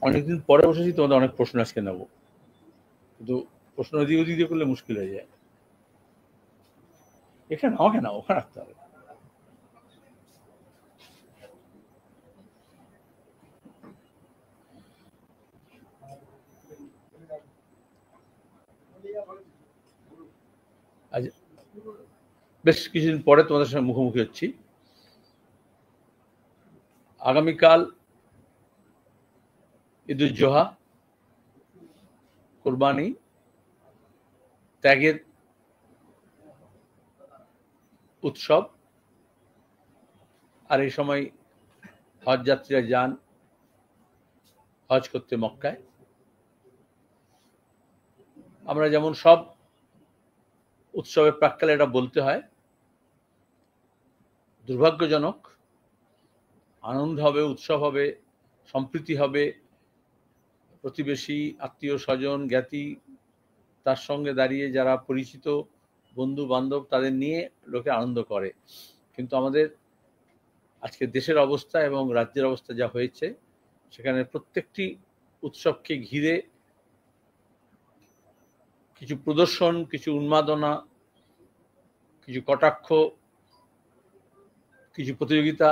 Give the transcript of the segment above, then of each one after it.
অনেকদিন পরে বসেছি, তোমাদের অনেক প্রশ্ন আজকে নেবো, কিন্তু প্রশ্ন ওদিক ওদিক দিয়ে করলে মুশকিল হয়ে যায়। এখানে আমাকে না, ওখানে রাখতে হবে। আজ বেশ কিছুদিন পরে তোমাদের সঙ্গে মুখোমুখি হচ্ছি। আগামীকাল ঈদুল জোহা, কুরবানি, ত্যাগের উৎসব। আর এই সময় হজ যাত্রীরা যান হজ করতে মক্কায়। আমরা যেমন সব উৎসবের প্রাক্কালে এটা বলতে হয়, দুর্ভাগ্যজনক, আনন্দ হবে, উৎসব হবে, সম্প্রীতি হবে, প্রতিবেশী, আত্মীয় স্বজন, জ্ঞাতি, তার সঙ্গে দাঁড়িয়ে যারা পরিচিত বন্ধু বান্ধব, তাদের নিয়ে লোকে আনন্দ করে। কিন্তু আমাদের আজকে দেশের অবস্থা এবং রাজ্যের অবস্থা যা হয়েছে, সেখানে প্রত্যেকটি উৎসবকে ঘিরে কিছু প্রদর্শন, কিছু উন্মাদনা, কিছু কটাক্ষ, কিছু প্রতিযোগিতা,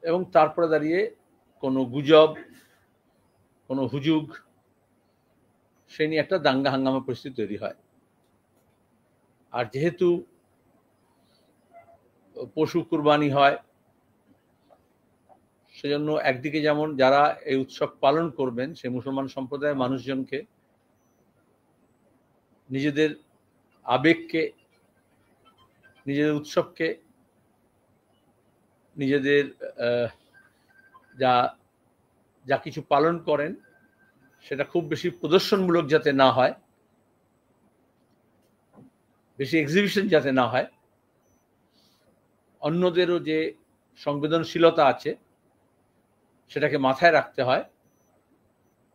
এবং তারপরে দাঁড়িয়ে কোনো গুজব, কোনো হুজুগ, সে নিয়ে একটা দাঙ্গা হাঙ্গামা পরিস্থিতি তৈরি হয়। আর যেহেতু পশু কুরবানি হয়, সেজন্য একদিকে যেমন যারা এই উৎসব পালন করবেন সেই মুসলমান সম্প্রদায়ের মানুষজনকে নিজেদের আবেগকে, নিজেদের উৎসবকে, নিজেদের যা যা কিছু পালন করেন সেটা খুব বেশি প্রদর্শনমূলক যাতে না হয়, বেশি এক্সিবিশন যাতে না হয়, অন্যদেরও যে সংবেদনশীলতা আছে সেটাকে মাথায় রাখতে হয়,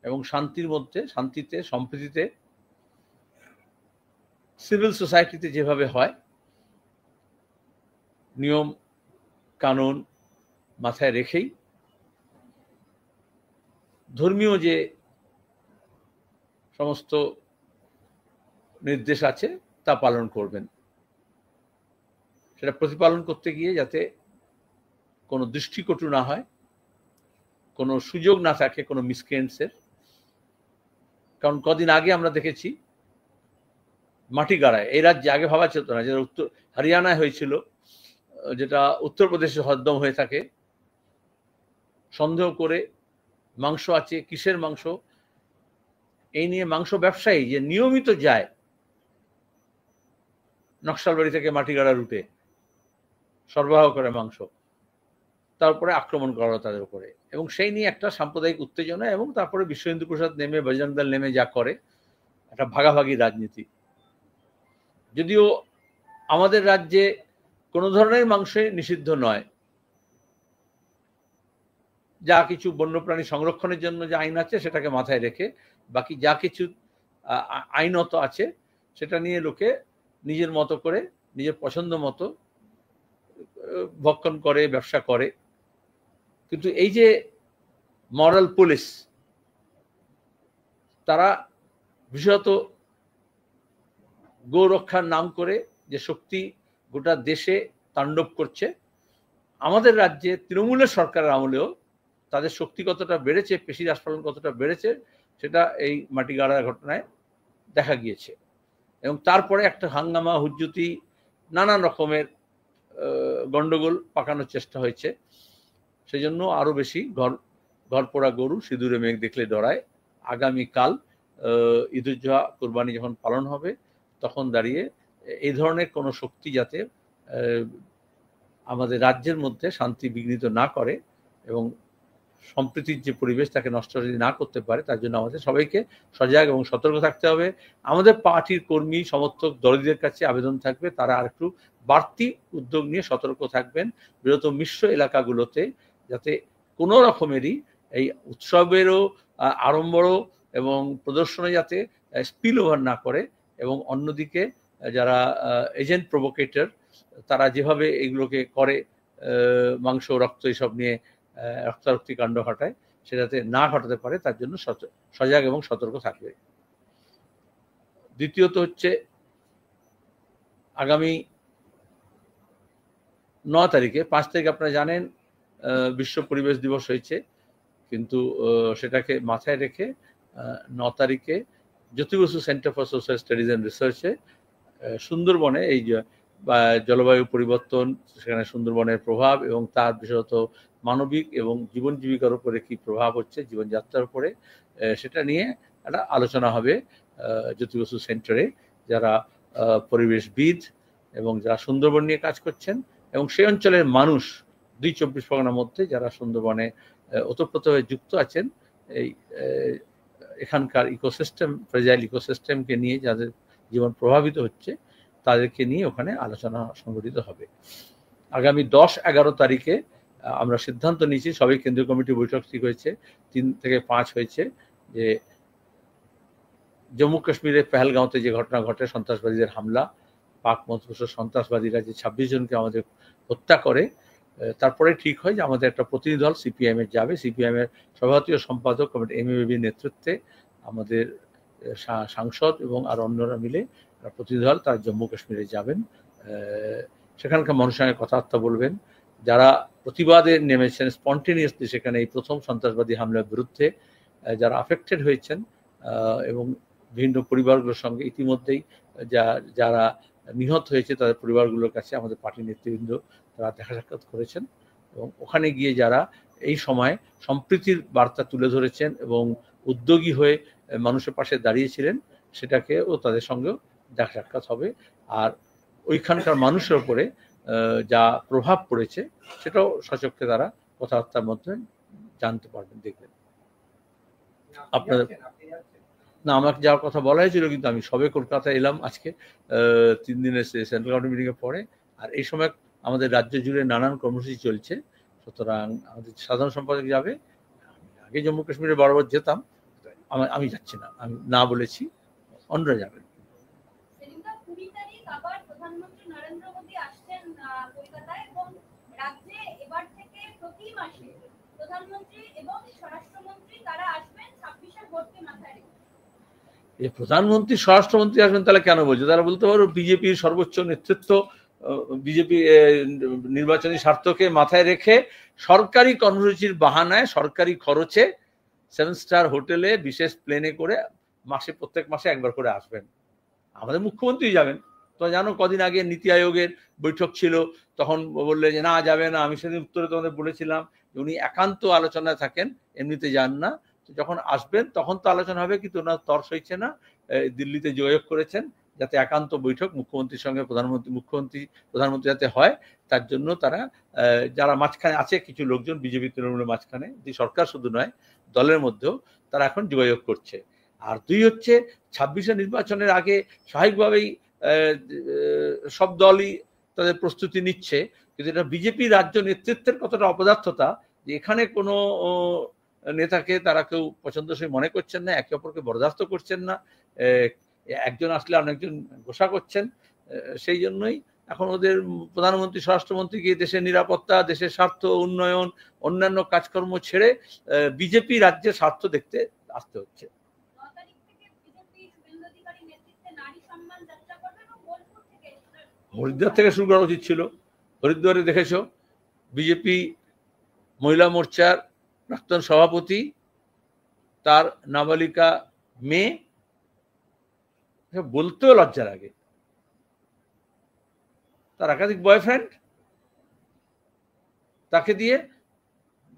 এবং শান্তির মধ্যে, শান্তিতে, সম্প্রীতিতে, সিভিল সোসাইটিতে যেভাবে হয়, নিয়ম কানুন মাথায় রেখেই ধর্মীয় যে সমস্ত নির্দেশ আছে তা পালন করবেন। সেটা প্রতিপালন করতে গিয়ে যাতে কোনো দৃষ্টিকটু না হয়, কোনো সুযোগ না থাকে কোনো মিসক্রিয়েন্টসের। কারণ কদিন আগে আমরা দেখেছি মাটিগাড়ায়, এই রাজ্যে আগে ভাবা যেত না, যেটা উত্তর হরিয়ানায় হয়েছিল, যেটা উত্তরপ্রদেশে হদ্দম হয়ে থাকে, সন্দেহ করে মাংস আছে, কিসের মাংস, এই নিয়ে মাংস ব্যবসায়ী যে নিয়মিত যায় নকশালবাড়ি থেকে মাটিগাড়া রুটে সরবরাহ করে মাংস, তারপরে আক্রমণ করা তাদের উপরে, এবং সেই নিয়ে একটা সাম্প্রদায়িক উত্তেজনা, এবং তারপরে বিশ্ব হিন্দু পরিষদ নেমে, বজরং দল নেমে যা করে, একটা ভাগাভাগি রাজনীতি। যদিও আমাদের রাজ্যে কোনো ধরনের মাংসে নিষিদ্ধ নয়, যা কিছু বন্যপ্রাণী সংরক্ষণের জন্য যে আইন আছে সেটাকে মাথায় রেখে বাকি যা কিছু আইনত আছে সেটা নিয়ে লোকে নিজের মতো করে, নিজের পছন্দ মতো ভক্ষণ করে, ব্যবসা করে। কিন্তু এই যে মরাল পুলিশ, তারা বিশেষত গো রক্ষার নাম করে যে শক্তি গোটা দেশে তাণ্ডব করছে, আমাদের রাজ্যে তৃণমূলের সরকারের আমলেও তাদের শক্তি কতটা বেড়েছে, পেশি রাজপালন কতটা বেড়েছে, সেটা এই মাটিগাড়ার ঘটনায় দেখা গিয়েছে। এবং তারপরে একটা হাঙ্গামা, হুজ্জুতি, নানান রকমের গন্ডগোল পাকানোর চেষ্টা হয়েছে। সেই জন্য আরো বেশি ঘর পোড়া গরু সিঁদুরে মেঘ দেখলে ডরায়। আগামীকাল ঈদুল জোহা, কুরবানি যখন পালন হবে, তখন দাঁড়িয়ে এই ধরনের কোনো শক্তি যাতে আমাদের রাজ্যের মধ্যে শান্তি বিঘ্নিত না করে এবং সম্প্রীতির যে পরিবেশ তাকে নষ্ট যদি না করতে পারে, তার জন্য আমাদের সবাইকে সজাগ এবং সতর্ক থাকতে হবে। আমাদের পার্টির কর্মী সমর্থক দলদের কাছে আবেদন থাকবে, তারা আর একটু বাড়তি উদ্যোগ নিয়ে সতর্ক থাকবেন বৃহত্তর মিশ্র এলাকাগুলোতে, যাতে কোনো রকমেরই এই উৎসবেরও আড়ম্বরও এবং প্রদর্শনে যাতে স্পিল ওভার না করে, এবং অন্যদিকে যারা এজেন্ট প্রভোকেটর, তারা যেভাবে এগুলোকে করে মাংস রক্ত এইসব নিয়ে রক্তারক্তি কাণ্ড ঘটায়, সেটাতে না ঘটাতে পারে তার জন্য সজাগ এবং সতর্ক থাকবে। দ্বিতীয়ত হচ্ছে আগামী 9 তারিখে, 5 তারিখ আপনারা জানেন বিশ্ব পরিবেশ দিবস হয়েছে, কিন্তু সেটাকে মাথায় রেখে 9 তারিখে Jyoti Basu centre for social studies and রিসার্চে সুন্দরবনে এই জলবায়ু পরিবর্তন, সেখানে সুন্দরবনের প্রভাব এবং তার বিশেষত মানবিক এবং জীবন জীবিকার উপরে কি প্রভাব হচ্ছে, জীবনযাত্রার উপরে, সেটা নিয়ে একটা আলোচনা হবে জ্যোতি বসু সেন্টারে। যারা পরিবেশবিদ এবং যারা সুন্দরবন নিয়ে কাজ করছেন এবং সেই অঞ্চলের মানুষ 2-24 পরগনার মধ্যে যারা সুন্দরবনে ওতপ্রোতভাবে যুক্ত আছেন, এই এখানকার ইকোসিস্টেম, ফ্রেজাইল ইকোসিস্টেমকে নিয়ে যাদের জীবন প্রভাবিত হচ্ছে, তাদেরকে নিয়ে ওখানে আলোচনা সংগঠিত হবে। আগামী 10-11 তারিখে আমরা সিদ্ধান্ত নিয়েছি, সবই কেন্দ্রীয় কমিটি বৈঠক ঠিক হয়েছে, 3 থেকে 5 হয়েছে, যে জম্মু কাশ্মীরের পেহেলগাঁওতে যে ঘটনা ঘটে, সন্ত্রাসবাদীদের হামলা, পাক মধ্যপ্রদেশ সন্ত্রাসবাদীরা যে 26 জনকে আমাদের হত্যা করে, তারপরে ঠিক হয় যে আমাদের একটা প্রতিনিধি দল সিপিআইএম এর যাবে। সিপিআইএম এর সভাপতি সম্পাদক কমিটি এমএবির নেতৃত্বে আমাদের সাংসদ এবং আর অন্যরা মিলে প্রতিনিধি দল তার জম্মু কাশ্মীরে যাবেন। সেখানকার মানুষের সঙ্গে কথাবার্তা বলবেন, যারা প্রতিবাদে নেমেছেন স্পন্টেনিয়াসলি সেখানে এই প্রথম সন্ত্রাসবাদী হামলার বিরুদ্ধে, যারা আফেক্টেড হয়েছেন এবং বিভিন্ন পরিবারগুলোর সঙ্গে ইতিমধ্যেই যারা নিহত হয়েছে তাদের পরিবারগুলোর কাছে আমাদের পার্টি নেতৃবৃন্দ তারা দেখা সাক্ষাৎ করেছেন এবং ওখানে গিয়ে যারা এই সময় সম্প্রীতির বার্তা তুলে ধরেছেন এবং উদ্যোগী হয়ে মানুষের পাশে দাঁড়িয়েছিলেন, সেটাকেও তাদের সঙ্গেও দেখা সাক্ষাৎ হবে। আর ওইখানকার মানুষের উপরে যা প্রভাব পড়েছে সেটাও সচক্ষে তারা কথাবার্তার মধ্যে জানতে পারবেন, দেখবেন। আপনাদের না, আমাকে যাওয়ার কথা বলা হয়েছিল, কিন্তু আমি সবে কলকাতা এলাম আজকে 3 দিনের সেন্ট্রাল গভর্নমেন্ট মিটিংয়ে পরে। আর এই সময় আমাদের রাজ্য জুড়ে নানান কর্মসূচি চলছে, সুতরাং আমাদের সাধারণ সম্পাদক যাবে। আগে জম্মু কাশ্মীরে বরাবর যেতাম, আমি যাচ্ছি না, আমি না বলেছি, অন্যরা যাবেন। প্রধানমন্ত্রী স্বরাষ্ট্রমন্ত্রী আসবেন তাহলে কেন বলছে? তারা বলতে পারো বিজেপির সর্বোচ্চ নেতৃত্ব, বিজেপি নির্বাচনী স্বার্থকে মাথায় রেখে সরকারি কর্মসূচির বাহানায় সরকারি খরচে 7 স্টার হোটেলে বিশেষ প্লেনে করে প্রত্যেক মাসে একবার করে আসবেন। আমাদের মুখ্যমন্ত্রী যাবেন। তো জানো, কদিন আগে নীতি আয়োগের বৈঠক ছিল, তখন বললে যে না যাবে না। আমি সেদিন উত্তরে তোমাদের বলেছিলাম যে উনি একান্ত আলোচনায় থাকেন, এমনিতে যান না। যখন আসবেন তখন তো আলোচনা হবে, কিন্তু ওনার তর সইছে না। দিল্লিতে যোগাযোগ করেছেন যাতে একান্ত বৈঠক মুখ্যমন্ত্রীর সঙ্গে প্রধানমন্ত্রী যাতে হয়, তার জন্য তারা যারা মাঝখানে আছে কিছু লোকজন বিজেপি তৃণমূলের মাঝখানে, সরকার শুধু নয় দলের মধ্যেও তারা এখন যোগাযোগ করছে। আর 2 হচ্ছে 26 নির্বাচনের আগে স্বাভাবিকভাবেই সব দলই তাদের প্রস্তুতি নিচ্ছে, কিন্তু এটা বিজেপি রাজ্য নেতৃত্বের কতটা অপদার্থতা যে এখানে কোনো নেতাকে তারা কেউ পছন্দসই মনে করছেন না, একে অপরকে বরদাস্ত করছেন না, একজন আসলে অনেকজন ঘোষা করছেন। সেই জন্যই এখন ওদের প্রধানমন্ত্রী স্বরাষ্ট্রমন্ত্রীকে দেশের নিরাপত্তা, দেশের স্বার্থ, উন্নয়ন, অন্যান্য কাজকর্ম ছেড়ে বিজেপি রাজ্যের স্বার্থ দেখতে আসতে হচ্ছে। হরিদ্বার থেকে শুরু করা উচিত ছিল। হরিদ্বারে দেখেছ বিজেপি মহিলা মোর্চার প্রাক্তন সভাপতি, তার নাবালিকা মেয়ে, বলতেও লজ্জা লাগে, তার একাধিক বয়ফ্রেন্ড, তাকে দিয়ে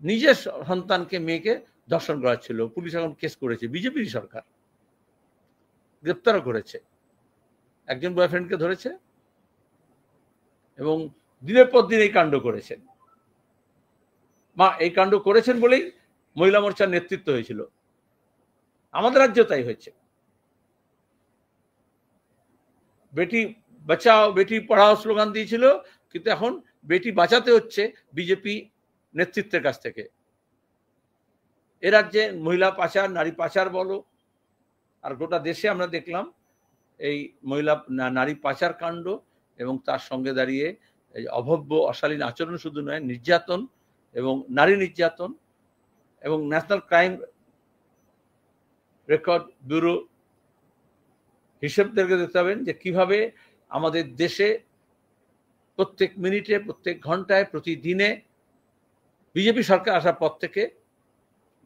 নিজের সন্তানকে মেয়েকে ধর্ষণ করা ছিল। পুলিশ এখন কেস করেছে, বিজেপির সরকার গ্রেপ্তারও করেছে, একজন বয়ফ্রেন্ডকে ধরেছে এবং দিনের পর দিন এই কাণ্ড করেছেন। মা এই কাণ্ড করেছেন বলেই মহিলা মোর্চার নেতৃত্ব হয়েছিল। আমাদের রাজ্যে তাই হয়েছে। বেটি বাঁচাও বেটি পড়াও স্লোগান দিয়েছিল, কিন্তু এখন বেটি বাঁচাতে হচ্ছে বিজেপি নেতৃত্বের কাছ থেকে। এ রাজ্যে মহিলা পাচার, নারী পাচার বলো, আর গোটা দেশে আমরা দেখলাম এই মহিলা নারী পাচার কাণ্ড এবং তার সঙ্গে দাঁড়িয়ে এই অভব্য অশালীন আচরণ শুধু নয়, নির্যাতন এবং নারী নির্যাতন এবং ন্যাশনাল ক্রাইম রেকর্ড ব্যুরো হিসেব দেখতে পাবেন যে কিভাবে আমাদের দেশে প্রত্যেক মিনিটে, প্রত্যেক ঘন্টায়, প্রতিদিনে বিজেপি সরকার আসার পর থেকে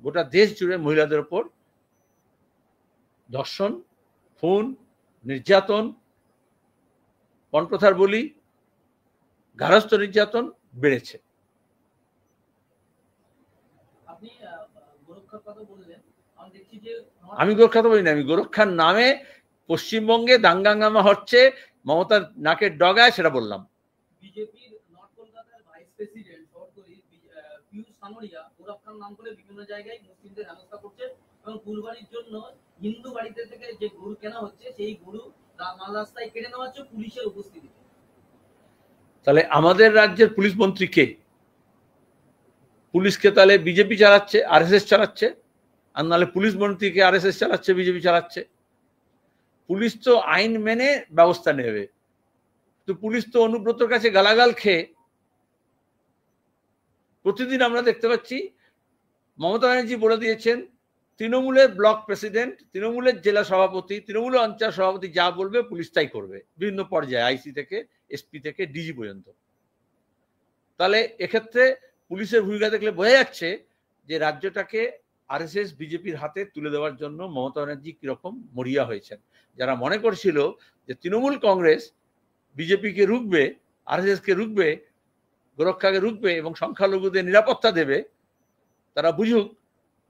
গোটা দেশ জুড়ে মহিলাদের উপর ধর্ষণ, খুন, নির্যাতন, পণপ্রথার বলি, গার্হস্থ্য নির্যাতন বেড়েছে। আমি গোরক্ষা তো বলি না, আমি গোরক্ষার নামে পশ্চিমবঙ্গে দাঙ্গাঙ্গামা হচ্ছে, মমতার নাকের ডগায়, সেটা বললাম। বিজেপির নর্থ কলকাতার ভাইস প্রেসিডেন্ট পিয়ুষ সামরিয়া গোরক্ষার নাম করে বিভিন্ন জায়গায় মুসলিমদের হেনস্থা করছে এবং কুরবানির জন্য হিন্দু বাড়িতে থেকে যে গরু কেনা হচ্ছে সেই গরু মাল রাস্তায় কেটে নেওয়া হচ্ছে পুলিশের উপস্থিতিতে। তাহলে আমাদের রাজ্যের পুলিশ মন্ত্রী কে? পুলিশকে তাহলে বিজেপি চালাচ্ছে, আরএসএস চালাচ্ছে, আর নাহলে পুলিশ মন্ত্রীকে আরএসএস চালাচ্ছে, বিজেপি চালাচ্ছে। পুলিশ তো আইন মেনে ব্যবস্থা নেবে, তো পুলিশ তো অনুব্রতর কাছে গালাগাল খেয়ে প্রতিদিন আমরা দেখতে পাচ্ছি। মমতা ব্যানার্জি বলে দিয়েছেন তৃণমূলের ব্লক প্রেসিডেন্ট, তৃণমূলের জেলা সভাপতি, তৃণমূলের অঞ্চল সভাপতি যা বলবে পুলিশ তাই করবে, বিভিন্ন পর্যায়ে, আইসি থেকে এসপি থেকে ডিজি পর্যন্ত। তাহলে এক্ষেত্রে পুলিশের ভূমিকা দেখলে বোঝা যাচ্ছে যে রাজ্যটাকে আরএসএস বিজেপির হাতে তুলে দেওয়ার জন্য মমতা ব্যানার্জি কিরকম মরিয়া হয়েছেন। যারা মনে করছিল যে তৃণমূল কংগ্রেস বিজেপিকে রুখবে, আরএসএসকে রুখবে, গোরক্ষাকে রুখবে এবং সংখ্যালঘুদের নিরাপত্তা দেবে, তারা বুঝুক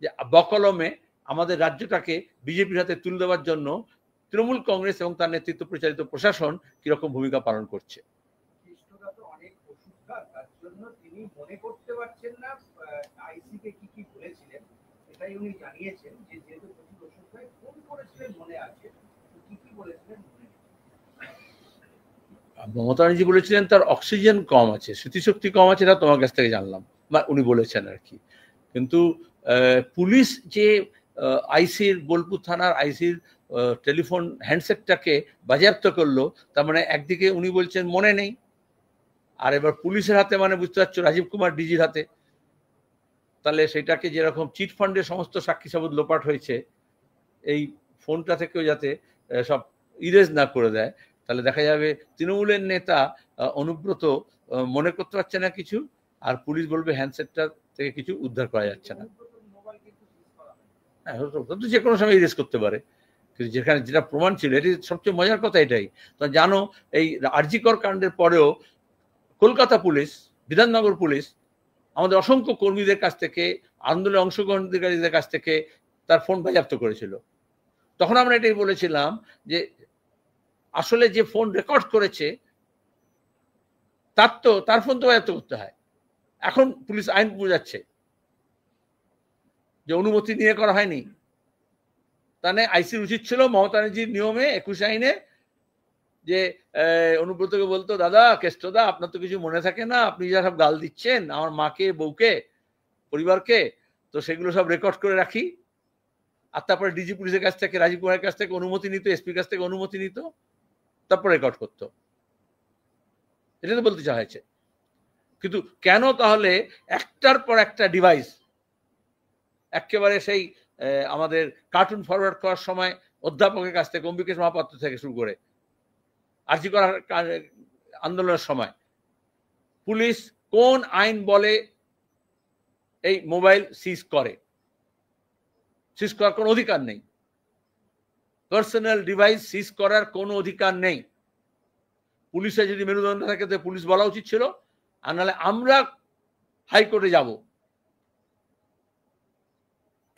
যে বকলমে আমাদের রাজ্যটাকে বিজেপির হাতে তুলে দেওয়ার জন্য তৃণমূল কংগ্রেস এবং তার নেতৃত্ব পরিচালিত প্রশাসন কিরকম ভূমিকা পালন করছে। তিনি মনে করতে পারছেন না আইসিকে কি বলেছিলেন, এটাই উনি জানিয়েছেন যে যেহেতু প্রচুর ওষুধ খায়, ফোন করেছিলেন মনে আছে, কি বলেছিলেন মনে নেই। মমতা ব্যানার্জি বলেছিলেন তার অক্সিজেন কম আছে, স্মৃতিশক্তি কম আছে, এটা তোমার কাছ থেকে জানলাম, বা উনি বলেছেন আর কি। কিন্তু পুলিশ যে আইসির, বোলপুর থানার আইসির টেলিফোন হ্যান্ডসেটটাকে বাজেয়াপ্ত করলো, তার মানে একদিকে উনি বলছেন মনে নেই, আর এবার পুলিশের হাতে, মানে বুঝতে পারছো রাজীব কুমার ডিজির হাতে। তাহলে সেটাকে যেরকম চিট ফান্ডের সমস্ত সাক্ষী সাবুত লোপাট হয়েছে, এই ফোনটা থেকেও যাতে সব ইরেজ না করে দেয়, তাহলে দেখা যাবে তৃণমূলের নেতা অনুব্রত মনে করতে পারছে না কিছু, আর পুলিশ বলবে হ্যান্ডসেটটা থেকে কিছু উদ্ধার করা যাচ্ছে না। হ্যাঁ, যে কোনো সময় ইরেজ করতে পারে, কিন্তু যেখানে যেটা প্রমাণ ছিল, এটি সবচেয়ে মজার কথা এটাই। তো জানো, এই আরজিকর কাণ্ডের পরেও কলকাতা পুলিশ, বিধাননগর পুলিশ আমাদের অসংখ্য কর্মীদের কাছ থেকে, আন্দোলনে অংশগ্রহণকারীদের কাছ থেকে তার ফোন বাজেয়াপ্ত করেছিল। তখন আমরা এটাই বলেছিলাম যে আসলে যে ফোন রেকর্ড করেছে তার ফোন তো বাজেয়াপ্ত করতে হয়। এখন পুলিশ আইন বোঝাচ্ছে যে অনুমতি নিয়ে করা হয়নি, তাহলে আইসির উচিত ছিল মমতা ব্যানার্জির নিয়মে 21 আইনে যে অনুব্রতকে বলতো, দাদা কেষ্টদা, আপনার তো কিছু মনে থাকে না, আপনি যা সব গাল দিচ্ছেন আমার মাকে, বউকে, পরিবারকে, তো সেগুলো সব রেকর্ড করে রাখি। আর তারপরে ডিজি পুলিশের কাছ থেকে, রাজীব কুমারের কাছ থেকে অনুমতি নিত, এসপির কাছ থেকে অনুমতি নিত, তারপর রেকর্ড করতো। এটা তো বলতে চাওয়া হয়েছে। কিন্তু কেন তাহলে একটার পর একটা ডিভাইস একেবারে সেই আমাদের কার্টুন ফরওয়ার্ড করার সময় অধ্যাপকের কাছ থেকে, অম্বিকেশ মহাপাত্র থেকে শুরু করে আরজি করার আন্দোলনের সময় পুলিশ কোন আইন বলে এই মোবাইল সিজ করে? সিজ করার কোনো অধিকার নেই। পার্সোনাল ডিভাইস সিজ করার কোনো অধিকার নেই। পুলিশের যদি মেরুদণ্ড থাকে তো পুলিশ বলা উচিত ছিল, আর নাহলে আমরা হাইকোর্টে যাব।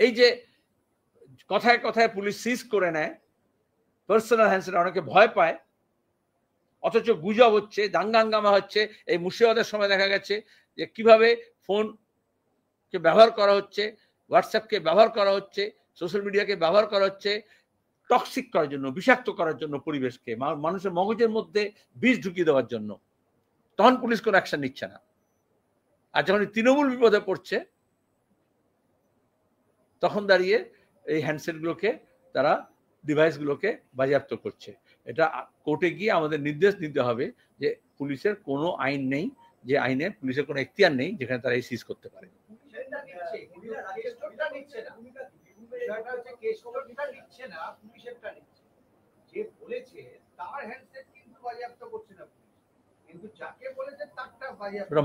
এই যে কথায় কথায় পুলিশ সিজ করে নেয় পার্সোনাল হ্যান্ডসেট, অনেকে ভয় পায়, অথচ গুজব হচ্ছে, দাঙ্গাঙ্গামা হচ্ছে। এই মুর্শিদাবাদের সময় দেখা গেছে যে কিভাবে ফোনকে ব্যবহার করা হচ্ছে, হোয়াটসঅ্যাপকে ব্যবহার করা হচ্ছে, সোশ্যাল মিডিয়াকে ব্যবহার করা হচ্ছে টক্সিক করার জন্য, বিষাক্ত করার জন্য, পরিবেশকে, মানুষের মগজের মধ্যে বিষ ঢুকিয়ে দেওয়ার জন্য। তখন পুলিশ কোনো অ্যাকশন নিচ্ছে না। আর যখন তৃণমূল বিপদে পড়ছে, তখন দাঁড়িয়ে এই হ্যান্ডসেটগুলোকে, তারা ডিভাইসগুলোকে বাজেয়াপ্ত করছে। এটা কোর্টে গিয়ে আমাদের নির্দেশ দিতে হবে যে পুলিশের কোনো আইন নেই, যে আইনে পুলিশের কোনো এখতিয়ার নেই যেখানে তারা এই সিজ করতে পারে।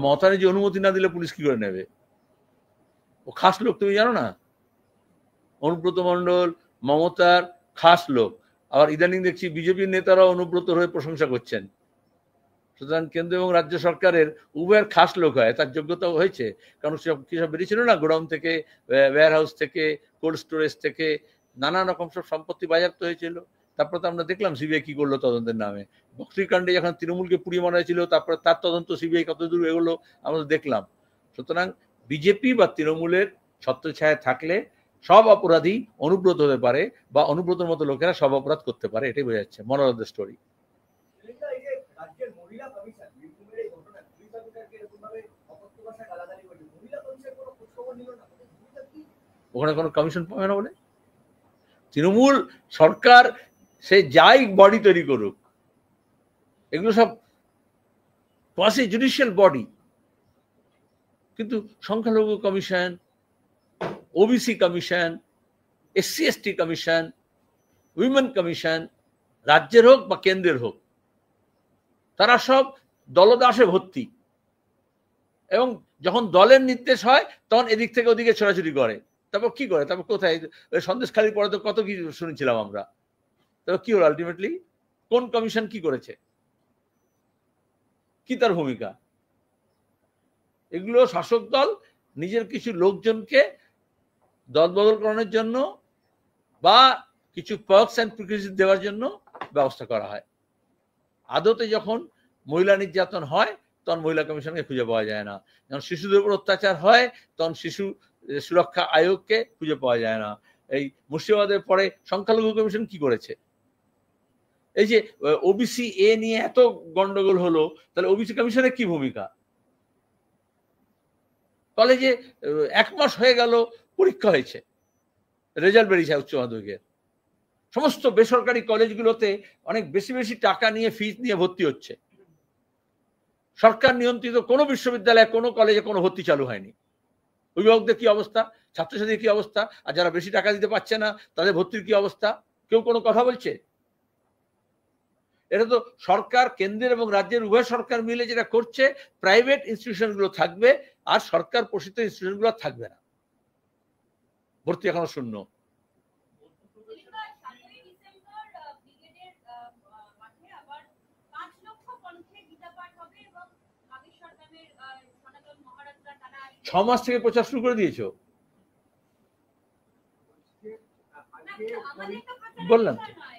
মমতাজি অনুমতি না দিলে পুলিশ কি করে নেবে? ও খাস লোক, তুমি জানো না? অনুব্রত মণ্ডল মমতার খাস লোক। আবার ইদানিং দেখছি বিজেপির নেতারা অনুব্রত হয়ে প্রশংসা করছেন। সুতরাং কেন্দ্র এবং রাজ্য সরকারের উভয়ের খাস লোক হয়, তার যোগ্যতা হয়েছে। কারণ সব বেরিয়েছিল না, গোডাউন থেকে, ওয়্যার হাউস থেকে, কোল্ড স্টোরেজ থেকে নানান রকম সব সম্পত্তি বাজেয়াপ্ত হয়েছিল। তারপর তো আমরা দেখলাম সিবিআই কি করলো তদন্তের নামে। বক্সিকাণ্ডে যখন তৃণমূলকে পুড়িয়ে মারা হয়েছিল, তারপরে তার তদন্ত সিবিআই কতদূর এগোলো আমরা দেখলাম। সুতরাং বিজেপি বা তৃণমূলের ছত্রছায়া থাকলে সব অপরাধী অনুব্রত হতে পারে, বা অনুব্রতের মতো লোকেরা সব অপরাধ করতে পারে, এটাই বোঝা যাচ্ছে। Moral of the story. ওখানে কোনো কমিশন পাবে না বলে? তৃণমূল সরকার সে যাই বডি তৈরি করুক, এগুলো সব কোয়াসি জুডিশিয়াল বডি, কিন্তু সংখ্যালঘু commission, OBC commission, SC ST commission, women commission, রাজ্যের হোক বা কেন্দ্রের হোক, তারা সব দলদাসে ভর্তি। এবং যখন দলের নির্দেশ হয় তখন এদিক থেকে ওদিকে ছোড়াছুড়ি করে। তারপর কি করে? তারপর কোথায়? সন্দেশখালির পরে তো কত কি শুনেছিলাম আমরা। তারপর কি হলো আলটিমেটলি? কোন কমিশন কি করেছে, কি তার ভূমিকা? এগুলো শাসক দল নিজের কিছু লোকজনকে দলবদল করানোর জন্য বা কিছু পার্কস অ্যান্ড প্রিভিলেজ দেওয়ার জন্য ব্যবস্থা করা হয়। আদতে যখন মহিলা নির্যাতন হয় তখন মহিলা কমিশনকে খুঁজে পাওয়া যায় না। যখন শিশুদের উপর অত্যাচার হয় তখন শিশু সুরক্ষা আয়োগকে খুঁজে পাওয়া যায় না। এই মুর্শিদাবাদের পরে সংখ্যালঘু কমিশন কি করেছে? এই যে ওবিসি এ নিয়ে এত গন্ডগোল হলো, তাহলে ওবিসি কমিশনের কি ভূমিকা? কলেজে 1 মাস হয়ে গেল পরীক্ষা হয়েছে, রেজাল্ট বেরিয়েছে উচ্চ মাধ্যমিকের। সমস্ত বেসরকারি কলেজগুলোতে অনেক বেশি বেশি টাকা নিয়ে ফিস নিয়ে ভর্তি হচ্ছে। সরকার নিয়ন্ত্রিত কোনো বিশ্ববিদ্যালয়ে কোনো কলেজে কোনো ভর্তি চালু হয়নি। অভিভাবকদের কি অবস্থা, ছাত্রছাত্রীর কি অবস্থা, আর যারা বেশি টাকা দিতে পারছে না তাদের ভর্তির কি অবস্থা? কেউ কোনো কথা বলছে? এটা তো সরকার, কেন্দ্রের এবং রাজ্যের উভয় সরকার মিলে যেটা করছে, প্রাইভেট ইনস্টিটিউশনগুলো থাকবে আর সরকার পোষিত ইনস্টিটিউশনগুলো থাকবে না। ভর্তি এখনো শূন্য। ছ মাস থেকে প্রচার শুরু করে দিয়েছো, বললাম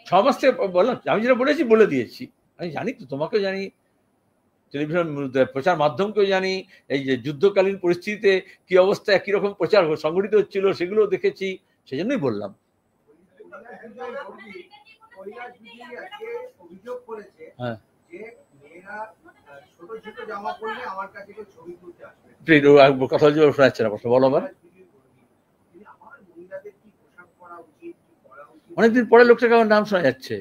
6 মাস থেকে বললাম। আমি যেটা বলেছি বলে দিয়েছি, আমি জানি তো, তোমাকেও জানি, টেলিভিশন প্রচার মাধ্যমকেও জানি। এই যে যুদ্ধকালীন পরিস্থিতিতে কি অবস্থা, একই রকম প্রচার সংগঠিত হচ্ছিল সেগুলো দেখেছি, সেজন্যই বললাম। হ্যাঁ, কথা শোনা যাচ্ছে না, প্রশ্ন বলো আবার। অনেকদিন পরে লোকটাকে আমার নাম শোনা যাচ্ছে।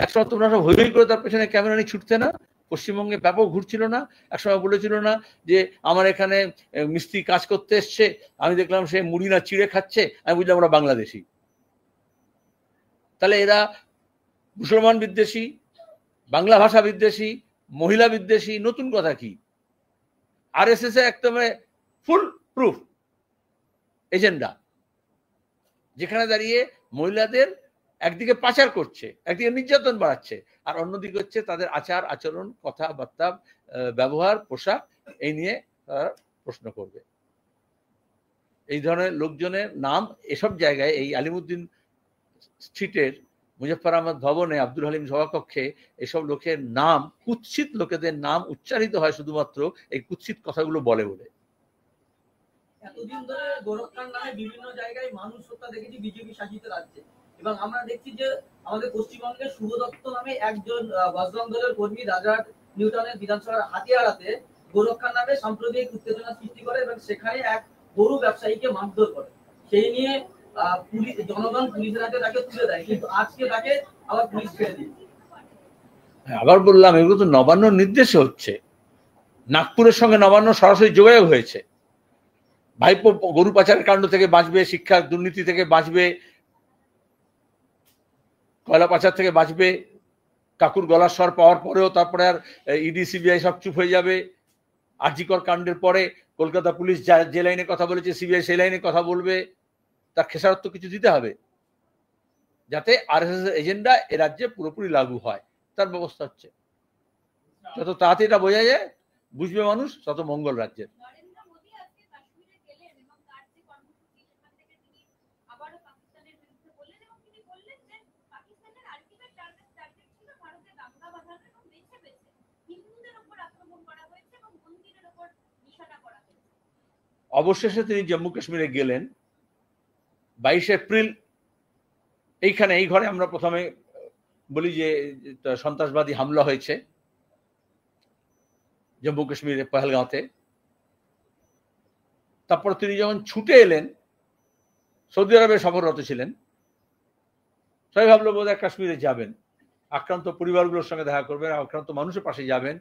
একসময় তোমরা সব হই হই করে তার পেছনে ক্যামেরা নিয়ে ছুটতে না? পশ্চিমবঙ্গে ব্যাপক ঘুরছিল না? একসময় বলেছিল না যে আমার এখানে মিস্ত্রি কাজ করতে এসছে, আমি দেখলাম সে মুড়ি না চিড়ে খাচ্ছে, আমি বুঝলাম ওরা বাংলাদেশি। তাহলে এরা মুসলমান বিদ্বেষী, বাংলা ভাষা বিদ্বেষী, মহিলা বিদ্বেষী, নতুন কথা কি? আরএসএস এর একদম ফুল প্রুফ এজেন্ডা, যেখানে দাঁড়িয়ে মহিলাদের একদিকে পাচার করছে, একদিকে নির্যাতন বাড়াচ্ছে, আর অন্যদিকে হচ্ছে তাদের আচার আচরণ, কথাবার্তা, ব্যবহার, পোশাক, এই নিয়ে তারা প্রশ্ন করবে। এই ধরনের লোকজনের নাম এসব জায়গায়, এই আলিমুদ্দিন স্ট্রিটের মুজফফর আহমদ ভবনে, আব্দুল হালিম সভাকক্ষে এসব লোকের নাম, কুৎসিত লোকেদের নাম উচ্চারিত হয় শুধুমাত্র এই কুৎসিত কথাগুলো বলে বলে। এতদিন ধরে গোরক্ষার নামে বিভিন্ন জায়গায় মানুষ হত্যা দেখেছি বিজেপি শাসিত রাজ্যে, এবং আমরা দেখছি যে আমাদের পশ্চিমবঙ্গে শুভ দত্ত নামে একজন বজরং দলের কর্মী রাজার নিউটনের বিধানসভার হাতিয়ারাতে গোরক্ষার নামে সাম্প্রদায়িক উত্তেজনা সৃষ্টি করে এবং সেখানে এক গরু ব্যবসায়ীকে মারধর করে। সেই নিয়ে জনগণ পুলিশের হাতে তাকে তুলে দেয়, কিন্তু আজকে তাকে আবার পুলিশ ছেড়ে দিয়েছে। আবার বললাম এগুলো তো নবান্নর নির্দেশে হচ্ছে। নাগপুরের সঙ্গে নবান্ন সরাসরি যোগাযোগ হয়েছে। ভাইপো গরু পাচারের কাণ্ড থেকে বাঁচবে, শিক্ষার দুর্নীতি থেকে বাঁচবে, কয়লা পাচার থেকে বাঁচবে, কাকুর গলার স্বর পাওয়ার পরেও তারপরে আর ইডি সিবিআই সব চুপ হয়ে যাবে। আরজিকর কাণ্ডের পরে কলকাতা পুলিশ যে লাইনে কথা বলেছে সিবিআই সেই লাইনে কথা বলবে। তার খেসারত কিছু দিতে হবে যাতে আরএসএস এর এজেন্ডা এ রাজ্যে পুরোপুরি লাগু হয়, তার ব্যবস্থা হচ্ছে। যত তাড়াতাড়ি এটা বোঝা যায়, বুঝবে মানুষ, তত মঙ্গল রাজ্যের। অবশেষে তিনি জম্মু কাশ্মীরে গেলেন 22 এপ্রিল। এইখানে এই ঘরে আমরা প্রথমে বলি যে সন্ত্রাসবাদী হামলা হয়েছে জম্মু কাশ্মীরের পহেলগাঁওতে। তারপর তিনি যখন ছুটে এলেন, সৌদি আরবে সফররত ছিলেন, সবাই ভাবলো বোধহয় কাশ্মীরে যাবেন, আক্রান্ত পরিবারগুলোর সঙ্গে দেখা করবেন, আক্রান্ত মানুষের পাশে যাবেন।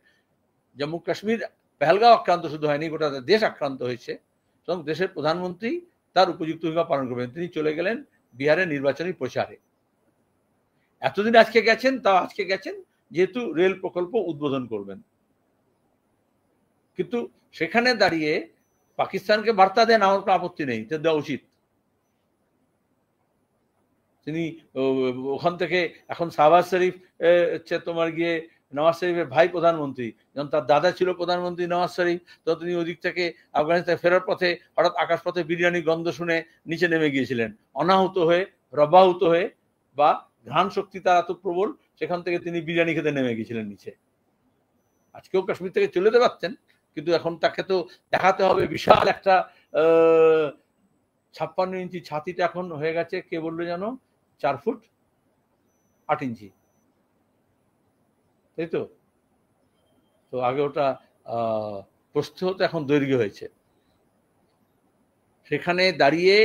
জম্মু কাশ্মীর পহেলগাঁও আক্রান্ত শুধু হয়নি, গোটা দেশ আক্রান্ত হয়েছে এবং দেশের প্রধানমন্ত্রী তার উপযুক্ত ভূমিকা পালন করবেন। তিনি চলে গেলেন বিহারের নির্বাচনী প্রচারে। এতদিন আজকে গেছেন, তাও আজকে গেছেন যেহেতু রেল প্রকল্প উদ্বোধন করবেন। কিন্তু সেখানে দাঁড়িয়ে পাকিস্তানকে বার্তা দেন আমার কোনো আপত্তি নেই, দেওয়া উচিত। তিনি ওখান থেকে এখন শাহবাজ শরীফ হচ্ছে তোমার গিয়ে নওয়াজ শরীফের ভাই প্রধানমন্ত্রী, যখন তার দাদা ছিল প্রধানমন্ত্রী নওয়াজ শরীফ, তো তিনি ওদিক থেকে আফগানিস্তান ফেরার পথে হঠাৎ আকাশপথে বিরিয়ানি গন্ধ শুনে নিচে নেমে গিয়েছিলেন, অনাহুত হয়ে, রবাহুত হয়ে, বা ঘ্রাণ শক্তি তার এত প্রবল, সেখান থেকে তিনি বিরিয়ানি খেতে নেমে গিয়েছিলেন নিচে। আজকেও কাশ্মীর থেকে চলে যেতে পারতেন, কিন্তু এখন তাকে তো দেখাতে হবে বিশাল একটা 56 ইঞ্চি ছাতিটা এখন হয়ে গেছে, কে বললো যেন 4 ফুট 8 ইঞ্চি, তাই তো? তো আগে ওটা প্রস্থ হতো, এখন দৈর্ঘ্য হয়েছে। সেখানে দাঁড়িয়ে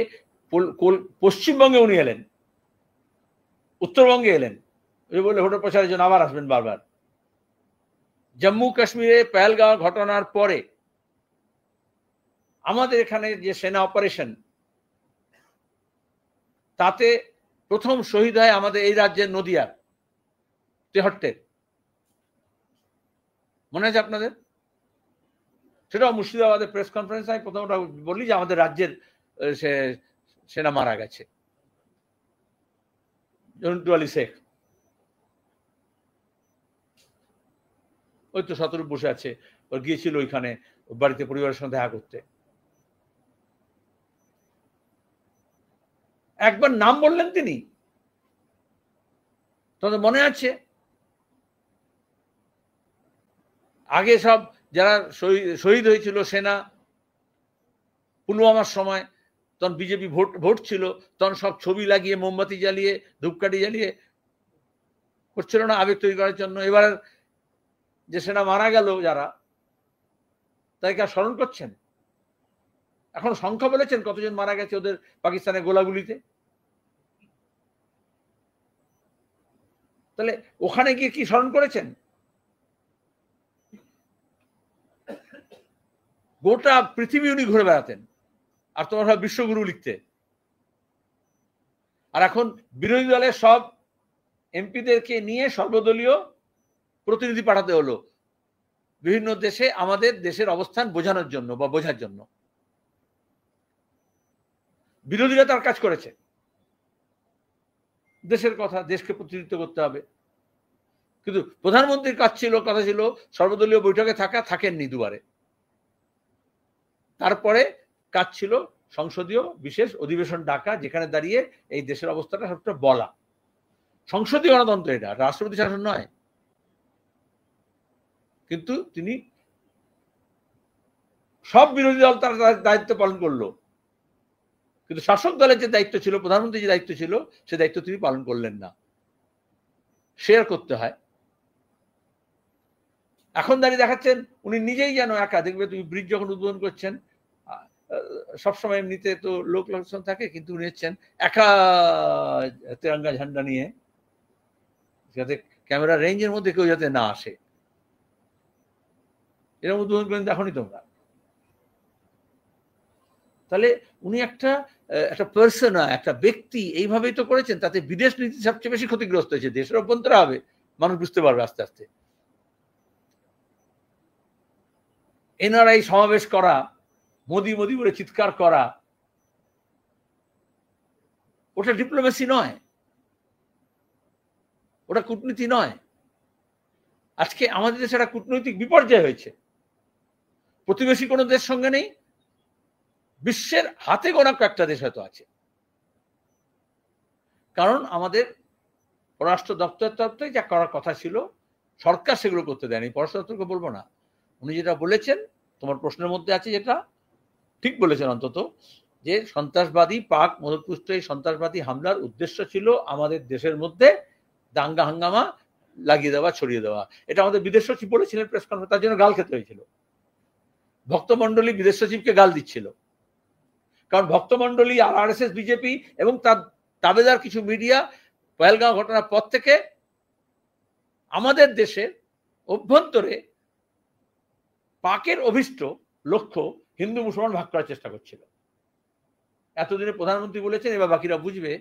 পশ্চিমবঙ্গে উনি এলেন, উত্তরবঙ্গে এলেন, ওই বলে ভোটের প্রচারের জন্য আবার আসবেন বারবার। জম্মু কাশ্মীরে পহেলগাঁও ঘটনার পরে আমাদের এখানে যে সেনা অপারেশন, তাতে প্রথম শহীদ হয় আমাদের এই রাজ্যের নদিয়ার তেহট্টের, মনে আছে আপনাদের? সেটাও মুর্শিদাবাদের প্রেস কনফারেন্স আমি প্রথমটা বলি যে আমাদের রাজ্যের সেনা মারা গেছে, জন্টু আলী শেখ। ওই তো শতরূপ বসে আছে, ওর গিয়েছিল ওইখানে বাড়িতে পরিবারের সঙ্গে দেখা করতে। একবার নাম বললেন তিনি, তোমাদের মনে আছে? আগে সব যারা শহীদ হয়েছিল সেনা পুলওয়ামার সময়, তখন বিজেপি ভোট ছিল, তখন সব ছবি লাগিয়ে মোমবাতি জ্বালিয়ে ধূপকাঠি জ্বালিয়ে করছিল না আবেগ তৈরি করার জন্য। এবার যে সেনা মারা গেল যারা, তাদেরকে আর স্মরণ করছেন? এখন সংখ্যা বলেছেন কতজন মারা গেছে ওদের পাকিস্তানের গোলাগুলিতে? তাহলে ওখানে গিয়ে কি স্মরণ করেছেন? গোটা পৃথিবী উনি ঘুরে বেড়াতেন, আর তোমার সব বিশ্বগুরু লিখতে। আর এখন বিরোধী দলের সব এমপিদেরকে নিয়ে সর্বদলীয় প্রতিনিধি পাঠাতে হলো বিভিন্ন দেশে আমাদের দেশের অবস্থান বোঝানোর জন্য বা বোঝার জন্য। বিরোধীরা তার কাজ করেছে, দেশের কথা, দেশকে প্রতিনিধিত্ব করতে হবে। কিন্তু প্রধানমন্ত্রীর কাজ ছিল, কথা ছিল সর্বদলীয় বৈঠকে থাকেননি দুবারে। তারপরে কাজ ছিল সংসদীয় বিশেষ অধিবেশন ডাকা, যেখানে দাঁড়িয়ে এই দেশের অবস্থাটা সবটা বলা। সংসদীয় গণতন্ত্র, এটা রাষ্ট্রপতি শাসন নয়। কিন্তু তিনি সব বিরোধী দল তার দায়িত্ব পালন করলো, কিন্তু শাসক দলের যে দায়িত্ব ছিল, প্রধানমন্ত্রী যে দায়িত্ব ছিল, সে দায়িত্ব তিনি পালন করলেন না। শেয়ার করতে হয়। এখন দাঁড়িয়ে দেখাচ্ছেন উনি নিজেই যেন একা। দেখবে তুমি ব্রিজ যখন উদ্বোধন করছেন, সবসময় এমনিতে তো লোক লোকজন থাকে, কিন্তু উনি হচ্ছেন একা তিরঙ্গা ঝান্ডা নিয়ে যাতে ক্যামেরা রেঞ্জের মধ্যে কেউ যাতে না আসে, এরকম উদ্বোধন করেন দেখনি তোমরা। তাহলে উনি একটা পার্সনা, একটা ব্যক্তি এইভাবেই তো করেছেন, তাতে বিদেশ নীতি সবচেয়ে বেশি ক্ষতিগ্রস্ত হয়েছে। দেশের অভ্যন্তরে হবে, মানুষ বুঝতে পারবে আস্তে আস্তে। এনআরআই সমাবেশ করা, মোদি মোদি বলে চিৎকার করা, ওটা ডিপ্লোমেসি নয়, ওটা কূটনীতি নয়। আজকে আমাদের দেশে একটা কূটনৈতিক বিপর্যয় হয়েছে। প্রতিবেশী কোনো দেশ সঙ্গে নেই, বিশ্বের হাতে গোনা কয়েকটা দেশ হয়তো আছে। কারণ আমাদের পররাষ্ট্র দপ্তরের তরফ থেকে যা করার কথা ছিল, সরকার সেগুলো করতে দেয়নি। পররাষ্ট্র দপ্তরকে বলবো না, উনি যেটা বলেছেন তোমার প্রশ্নের মধ্যে আছে, যেটা ঠিক বলেছেন অন্তত, যে সন্ত্রাসবাদী পাক মদতপুষ্ট এই সন্ত্রাসবাদী হামলার উদ্দেশ্য ছিল আমাদের দেশের মধ্যে দাঙ্গা হাঙ্গামা লাগিয়ে দেওয়া, ছড়িয়ে দেওয়া। এটা আমাদের বিদেশ সচিব বলেছিলেন প্রেস কনফারেন্স, তার জন্য গাল খেতে হয়েছিল। ভক্তমন্ডলী বিদেশ সচিবকে গাল দিচ্ছিল, কারণ ভক্তমন্ডলী আর আরএসএস, বিজেপি এবং তার দাবেদার কিছু মিডিয়া পহেলগাঁও ঘটনার পর থেকে আমাদের দেশের অভ্যন্তরে পাকের অভিষ্ট লক্ষ্য হিন্দু মুসলমান ভাগ করার চেষ্টা করছিল। এতদিনে প্রধানমন্ত্রী বলেছেন, এবার বাকিরা বুঝবে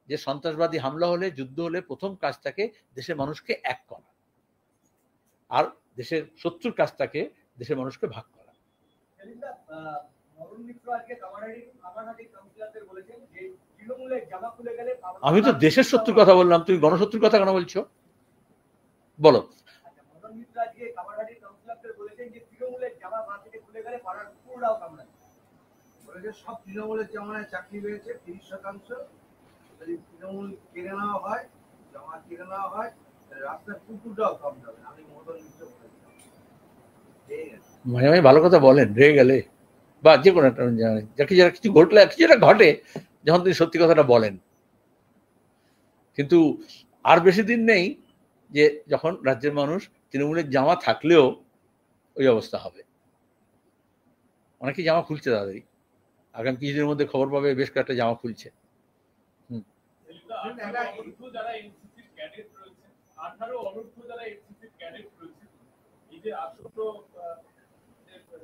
যে সন্ত্রাসবাদী হামলা হলে, যুদ্ধ হলে প্রথম কাজটাকে দেশের মানুষকে এক করা, আর দেশের শত্রুর কাজটাকে দেশের মানুষকে ভাগ করা। আমি তো দেশের শত্রুর কথা বললাম, তুমি গণশত্রুর কথা কেন বলছো? বলো। সব তৃণমূলের জামানায় চাকরি পেয়েছে 30%, যদি তৃণমূল কেড়ে নেওয়া হয়, জামাত কেড়ে নেওয়া হয়, রাস্তার কুকুরটাও কম যাবে। আমি মদন মিত্র বলেছিলাম। মানে ভালো কথা বলেন, রেগে গেলে বা যে কোনো একটা যারা কিছু ঘটলে, কিছু একটা ঘটে যখন তিনি সত্যি কথাটা বলেন। কিন্তু আর বেশি দিন নেই যে যখন রাজ্যের মানুষ তৃণমূলের জামা থাকলেও ওই অবস্থা হবে। অনেকেই জামা খুলছে তাদেরই, আগামী কিছুদিনের মধ্যে খবর পাবে বেশ কয়েকটা জামা খুলছে।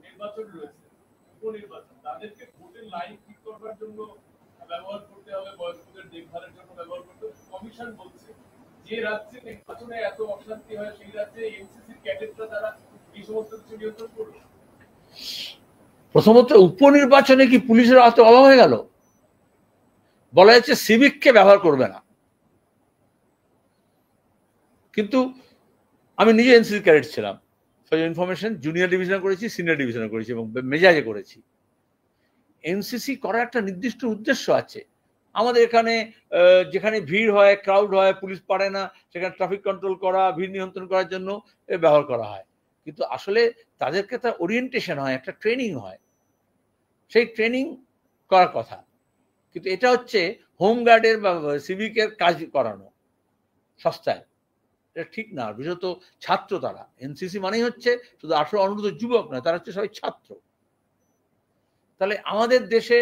নির্বাচন রয়েছে, উপনির্বাচন, তাদেরকে ভোটের লাইন ঠিক করবার জন্য ব্যবহার করতে হবে, বয়স্কদের দেখভালের জন্য ব্যবহার করতে হবে। কমিশন বলছে যে রাজ্যে নির্বাচনে এত অশান্তি হয় সেই রাজ্যে এনসিসির ক্যাডেটরা তারা এই সমস্ত কিছু নিয়ন্ত্রণ করবে। প্রথমত উপনির্বাচনে কি পুলিশের হাতে অভাব হয়ে গেল? বলা যাচ্ছে সিভিককে ব্যবহার করবে না, কিন্তু আমি নিজে এনসিসি ক্যাডেট ছিলাম। ফর ইনফরমেশন, জুনিয়র ডিভিশনে করেছি, সিনিয়র ডিভিশনে করেছি এবং মেজাজে করেছি। এনসিসি করার একটা নির্দিষ্ট উদ্দেশ্য আছে। আমাদের এখানে যেখানে ভিড় হয়, ক্রাউড হয়, পুলিশ পারে না, সেখানে ট্রাফিক কন্ট্রোল করা, ভিড় নিয়ন্ত্রণ করার জন্য ব্যবহার করা হয়। কিন্তু আসলে তাদেরকে তার ওরিয়েন্টেশন হয়, একটা ট্রেনিং হয়, সেই ট্রেনিং করার কথা। কিন্তু এটা হচ্ছে হোমগার্ডের বা সিভিকের কাজ করানো সস্তায়, এটা ঠিক না। বিশেষত ছাত্র, তারা এনসিসি মানেই হচ্ছে শুধু 18 অনুর্ধ যুবক নয়, তারা হচ্ছে সবাই ছাত্র। তাহলে আমাদের দেশে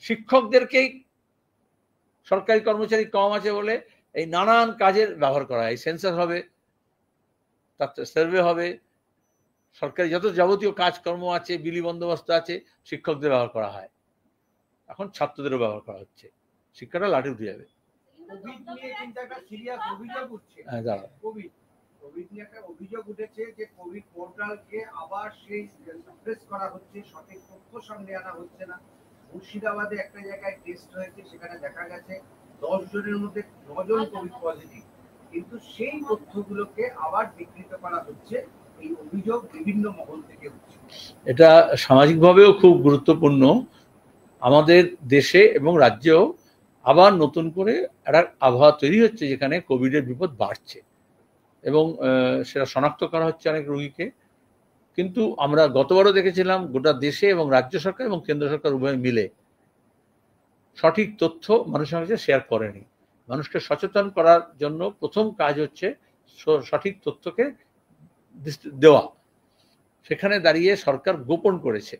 শিক্ষকদেরকেই সরকারি কর্মচারী কম আছে বলে এই নানান কাজের ব্যবহার করা হয়। সেন্সাস হবে, তার সার্ভে হবে, সরকারি যত যাবতীয় কাজকর্ম আছে, বিলি বন্দোবস্ত আছে, শিক্ষকদের ব্যবহার করা হয়। এখন ছাত্রদেরও ব্যবহার করা হচ্ছে, শিক্ষাটা লাঠি উঠে যাবে। কোভিড নিয়ে কিন্তু একটা সিরিয়াস অভিযোগ উঠছে। কোভিড নিয়ে একটা অভিযোগ উঠেছে যে কোভিড পোর্টালকে আবার সেই সাপ্রেস করা হচ্ছে, সঠিক তথ্য সামনে আনা হচ্ছে না। মুর্শিদাবাদে একটা জায়গায় টেস্ট হয়েছে, সেখানে দেখা গেছে 10 জনের মধ্যে 9 জন কোভিড পজিটিভ, কিন্তু সেই তথ্যগুলোকে আবার বিকৃত করা হচ্ছে। এই অভিযোগ বিভিন্ন মহল থেকে উঠছে। এটা সামাজিকভাবেও খুব গুরুত্বপূর্ণ। আমাদের দেশে এবং রাজ্যেও আবার নতুন করে একটা আবহাওয়া তৈরি হচ্ছে যেখানে কোভিডের বিপদ বাড়ছে এবং সেটা শনাক্ত করা হচ্ছে অনেক রোগীকে। কিন্তু আমরা গতবারও দেখেছিলাম গোটা দেশে এবং রাজ্য সরকার এবং কেন্দ্র সরকার উভয় মিলে সঠিক তথ্য মানুষের সঙ্গে শেয়ার করেনি। মানুষকে সচেতন করার জন্য প্রথম কাজ হচ্ছে সঠিক তথ্যকে দেওয়া। সেখানে দাঁড়িয়ে সরকার গোপন করেছে।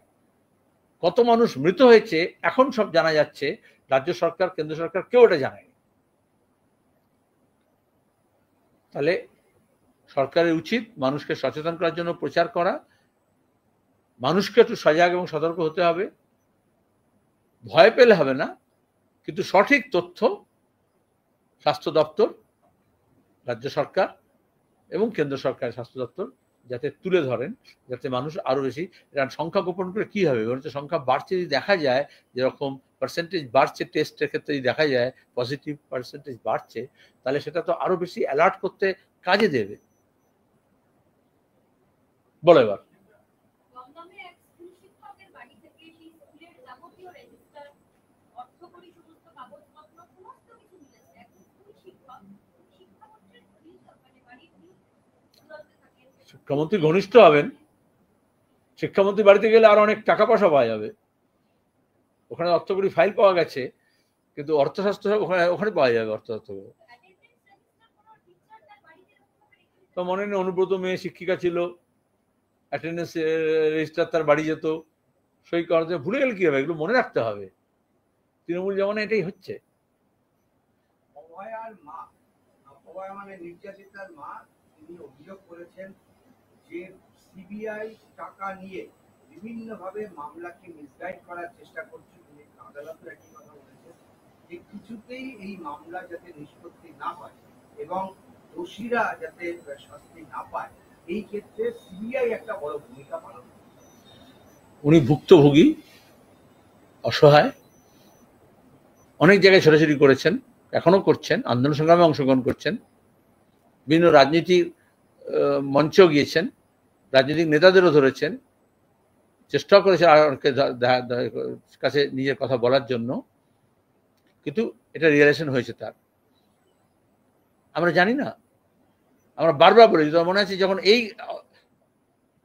কত মানুষ মৃত হয়েছে এখন সব জানা যাচ্ছে, রাজ্য সরকার কেন্দ্র সরকার কেউ এটা জানায়নি। তাহলে সরকারের উচিত মানুষকে সচেতন করার জন্য প্রচার করা, মানুষকে একটু সজাগ এবং সতর্ক হতে হবে, ভয় পেলে হবে না, কিন্তু সঠিক তথ্য স্বাস্থ্য দপ্তর, রাজ্য সরকার এবং কেন্দ্র সরকারের স্বাস্থ্য দপ্তর যাতে তুলে ধরেন, যাতে মানুষ আরো বেশি, সংখ্যা গোপন করে কি হবে, সংখ্যা বাড়ছে যদি দেখা যায়, যেরকম পার্সেন্টেজ বাড়ছে টেস্টের ক্ষেত্রে যদি দেখা যায় পজিটিভ পার্সেন্টেজ বাড়ছে, তাহলে সেটা তো আরো বেশি অ্যালার্ট করতে কাজে দেবে। বলো এবার। শিক্ষামন্ত্রী ঘনিষ্ঠ হবেন, শিক্ষামন্ত্রী বাড়িতে গেলে আরো অনেক টাকা পয়সা পাওয়া যাবে। ওখানে অর্থকরী ফাইল পাওয়া গেছে, কিন্তু অর্থশাস্ত্র ওখানে পাওয়া যাবে অর্থশাস্ত্র। তো মনে নেই অনুব্রত মেয়ে শিক্ষিকা ছিল, অ্যাটেন্ডেন্স রেজিস্টার তার বাড়ি যেত, সই করাতে ভুলে গেলে কি হবে, এগুলো মনে রাখতে হবে। তৃণমূল যেমন এটাই হচ্ছে। অভয়ার মা, অভয়া মানে নির্যাতিতার মা, তিনি অভিযোগ করেছেন যে সিবিআই টাকা নিয়ে বিভিন্নভাবে মামলাকে মিসগাইড করার চেষ্টা করছে। তিনি আদালতে একই কথা বলেছেন যে কিছুতেই এই মামলা যাতে নিষ্পত্তি না হয় এবং দোষীরা যাতে শাস্তি না পায়, এই ক্ষেত্রে সিবিআই একটা বড় ভূমিকা পালন করে। উনি ভুক্তভোগী, অসহায়, অনেক জায়গায় ছোটাছুটি করেছেন, এখনো করছেন, আন্দোলন সংগ্রামে অংশগ্রহণ করছেন, বিভিন্ন রাজনীতির মঞ্চেও গিয়েছেন, রাজনৈতিক নেতাদেরও ধরেছেন, চেষ্টা করেছেন কাছে নিজের কথা বলার জন্য, কিন্তু এটা রিয়েলাইজেশন হয়েছে তার। আমরা জানি না, আমরা বারবার বলেছি, মনে আছে যখন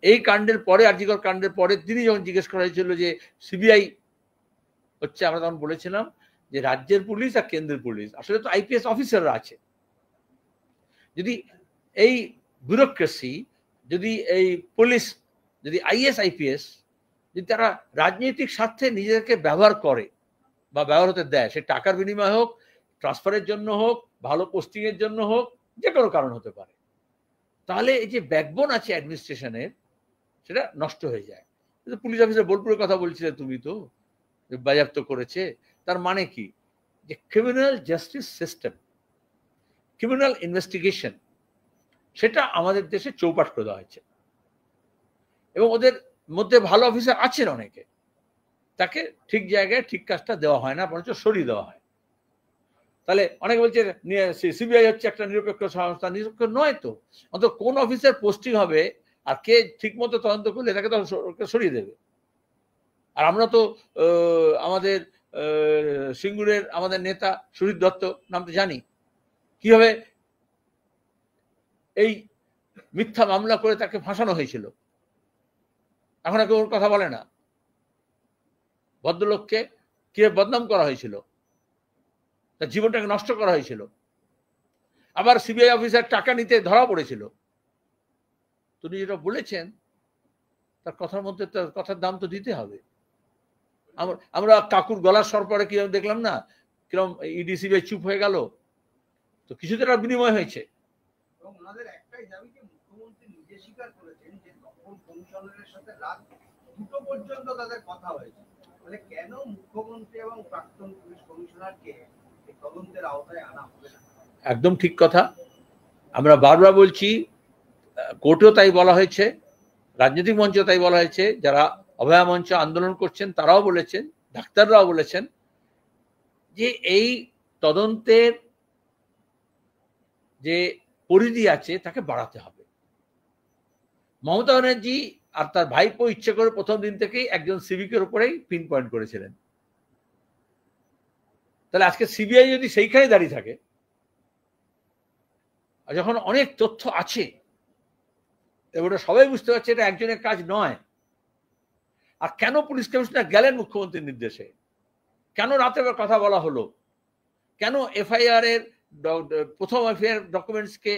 এই কাণ্ডের পরে, আরজিকর কাণ্ডের পরে তিনি যখন জিজ্ঞেস করা হয়েছিল যে সিবিআই হচ্ছে, আমরা তখন বলেছিলাম যে রাজ্যের পুলিশ আর কেন্দ্রের পুলিশ, আসলে তো আইপিএস অফিসাররা আছে। যদি এই ব্যুরোক্রেসি, যদি এই পুলিশ, যদি আইএস আইপিএস যদি তারা রাজনৈতিক স্বার্থে নিজেদেরকে ব্যবহার করে বা ব্যবহার হতে দেয়, সে টাকার বিনিময় হোক, ট্রান্সফারের জন্য হোক, ভালো পোস্টিং এর জন্য হোক, যে কোনো কারণ হতে পারে, তাহলে এই যে ব্যাকবোন আছে অ্যাডমিনিস্ট্রেশনের, সেটা নষ্ট হয়ে যায়। পুলিশ অফিসার বোলপুরের কথা বলছিলে তুমি, তো বাজেয়াপ্ত করেছে, তার মানে কি যে criminal justice system, criminal investigation, সেটা আমাদের দেশে চৌপাট করে দেওয়া হয়েছে। এবং ওদের মধ্যে ভালো অফিসার আছেন অনেকে, তাকে ঠিক জায়গায় ঠিক কাজটা দেওয়া হয় না, বরঞ্চ সরিয়ে দেওয়া হয়। তাহলে অনেকে বলছে সিবিআই হচ্ছে একটা নিরপেক্ষ সংস্থা, নিরপেক্ষ নয় তো। অন্তত কোন অফিসার পোস্টিং হবে আর কে ঠিক মতো তদন্ত করলে তাকে তো সরিয়ে দেবে। আর আমরা তো আমাদের সিঙ্গুরের আমাদের নেতা সুজিত দত্ত নাম তো জানি, কিভাবে এই মিথ্যা মামলা করে তাকে ফাঁসানো হয়েছিল। এখন আর কেউ ওর কথা বলে না। ভদ্রলোককে কিভাবে বদনাম করা হয়েছিল, তার জীবনটাকে নষ্ট করা হয়েছিল। আবার সিবিআই অফিসার টাকা নিতে ধরা পড়েছিল। তিনি যেটা বলেছেন তার কথার মধ্যে, তার কথার দাম তো দিতে হবে। আমরা কাকুর গলার স্বর পরে কিরকম দেখলাম না, কিরকম ইডি সিবিআই চুপ হয়ে গেল, তো কিছু তো বিনিময় হয়েছে। এবং ওনাদের একটাই দাবি যে মুখ্যমন্ত্রী নিজে স্বীকার করেছেন যে তখন কমিশনারের সাথে রাত 2টো পর্যন্ত তাদের কথা হয়েছে। মানে কেন মুখ্যমন্ত্রী এবং প্রাক্তন পুলিশ কমিশনারকে এই তদন্তের আওতায় আনা হবে না? একদম ঠিক কথা। আমরা বারবার বলছি, কোর্টেও তাই বলা হয়েছে, রাজনৈতিক মঞ্চেও তাই বলা হয়েছে, যারা অভয়া মঞ্চ আন্দোলন করছেন তারাও বলেছেন, ডাক্তাররাও বলেছেন যে এই তদন্তের যে পরিধি আছে তাকে বাড়াতে হবে। মমতা ব্যানার্জি আর তার ভাইপো ইচ্ছে করে প্রথম দিন থেকেই একজন সিভিকের উপরেই পিন পয়েন্ট করেছিলেন। তাহলে আজকে সিবিআই যদি সেইখানে দাঁড়িয়ে থাকে, আর যখন অনেক তথ্য আছে, ওটা সবাই বুঝতে পারছে এটা একজনের কাজ নয়। আর কেন পুলিশ কমিশনার গেলেন মুখ্যমন্ত্রীর নির্দেশে, কেন রাতে কথা বলা হলো, কেন এফআইআর এর প্রথম এফআইআর ডকুমেন্টসকে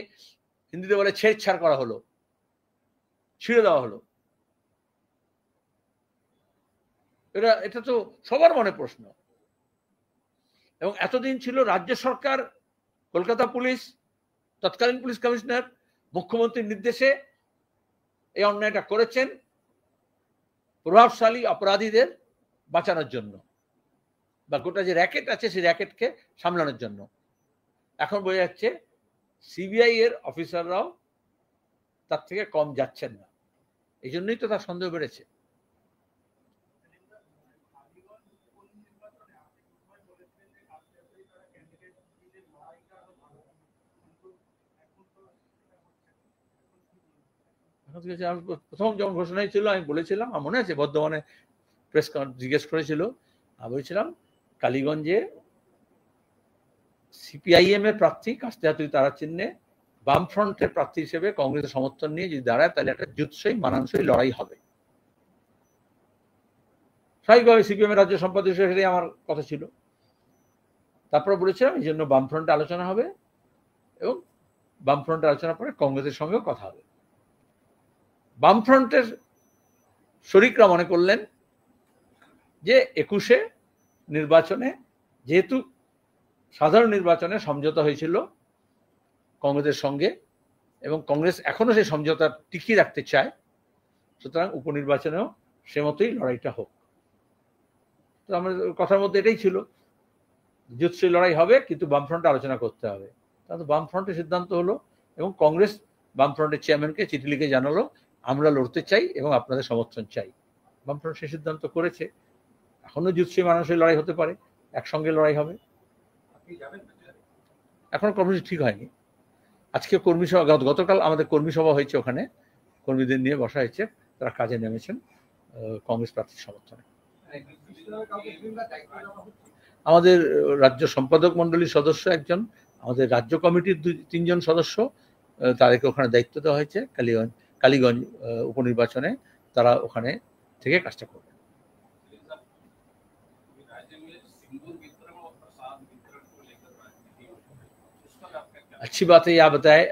হিন্দিতে বলে ছেড়ছাড় করা হলো, ছিঁড়ে দেওয়া হলো, এটা তো সবার মনে প্রশ্ন। এবং এতদিন ছিল রাজ্য সরকার, কলকাতা পুলিশ তৎকালীন পুলিশ কমিশনার মুখ্যমন্ত্রীর নির্দেশে এই অন্যায়টা করেছেন প্রভাবশালী অপরাধীদের বাঁচানোর জন্য, বা গোটা যে র্যাকেট আছে সেই র্যাকেটকে সামলানোর জন্য। এখন বোঝা যাচ্ছে সিবিআই এর অফিসাররাও তার থেকে কম যাচ্ছেন না, এই জন্যই তো তার সন্দেহ বেড়েছে। প্রথম যখন ঘোষণা ছিল আমি বলেছিলাম, আমার মনে আছে বর্ধমানে প্রেস জিজ্ঞেস করেছিল, আমি বলেছিলাম কালীগঞ্জে সিপিআইএম এর প্রার্থী কাস্তে তারা চিহ্নে বামফ্রন্টের প্রার্থী হিসেবে কংগ্রেসের সমর্থন নিয়ে যদি দাঁড়ায় তাহলে একটা জুৎসই মানানসই লড়াই হবে। স্বাভাবিকভাবে সিপিএম এর রাজ্য সম্পাদক হিসেবে আমার কথা ছিল। তারপরে বলেছিলাম এই জন্য বামফ্রন্টে আলোচনা হবে এবং বামফ্রন্টে আলোচনার পরে কংগ্রেসের সঙ্গেও কথা হবে। বামফ্রন্টের শরিকরা মনে করলেন যে 21 নির্বাচনে যেহেতু সাধারণ নির্বাচনে সমঝোতা হয়েছিল কংগ্রেসের সঙ্গে এবং কংগ্রেস এখনো সেই সমঝোতা টিকিয়ে রাখতে চায়, সুতরাং উপনির্বাচনেও সে মতোই লড়াইটা হোক। তো আমাদের কথার মধ্যে এটাই ছিল, জুৎসই লড়াই হবে কিন্তু বামফ্রন্টে আলোচনা করতে হবে। তাহলে বামফ্রন্টের সিদ্ধান্ত হলো এবং কংগ্রেস বামফ্রন্টের চেয়ারম্যানকে চিঠি লিখে জানালো আমরা লড়তে চাই এবং আপনাদের সমর্থন চাই। বামফ্রন্ট সে সিদ্ধান্ত করেছে। এখনো জুৎসই মানুষের লড়াই হতে পারে, একসঙ্গে লড়াই হবে। এখনো কর্মসূচি ঠিক হয়নি। আজকে কর্মী সভা, গতকাল আমাদের কর্মী সভা হয়েছে, ওখানে কর্মীদের নিয়ে বসা হয়েছে, তারা কাজে নেমেছেন কংগ্রেস প্রার্থীর সমর্থনে। আমাদের রাজ্য সম্পাদক মন্ডলীর সদস্য একজন, আমাদের রাজ্য কমিটির 2-3 সদস্য, তাদেরকে ওখানে দায়িত্ব দেওয়া হয়েছে কালীগঞ্জ উপনির্বাচনে, তারা ওখানে থেকে কাজটা করবে। अच्छी बात है, यह बताए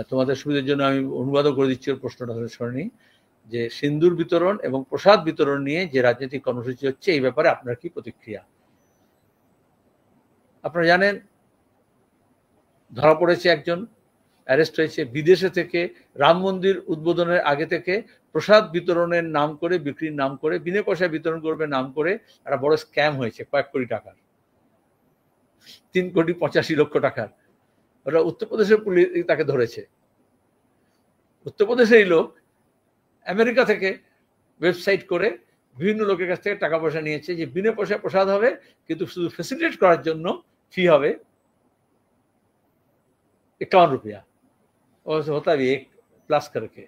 তোমাদের সুবিধার জন্য আমি অনুবাদও করে দিচ্ছি প্রশ্নটা শুনে, যে সিন্দুর বিতরণ এবং প্রসাদ বিতরণ নিয়ে যে রাজনৈতিক কর্মসূচি হচ্ছে এই ব্যাপারে আপনার কি প্রতিক্রিয়া? আপনারা জানেন ধরা পড়েছে একজন, অ্যারেস্ট হয়েছে বিদেশে থেকে, রাম মন্দির উদ্বোধনের আগে থেকে প্রসাদ বিতরণের নাম করে, বিক্রির নাম করে, বিনা পয়সায় বিতরণ করবে নাম করে একটা বড় স্ক্যাম হয়েছে কয়েক কোটি টাকার, 3,85 লক্ষ টাকার। ওরা উত্তরপ্রদেশের পুলিশ তাকে ধরেছে। উত্তরপ্রদেশের এই লোক আমেরিকা থেকে ওয়েবসাইট করে বিভিন্ন লোকের কাছ থেকে টাকা পয়সা নিয়েছে যে বিনা পয়সায় প্রসাদ হবে, কিন্তু শুধু ফেসিলিটেট করার জন্য ফি হবে 51 रुपया, और होता भी 1+ करके।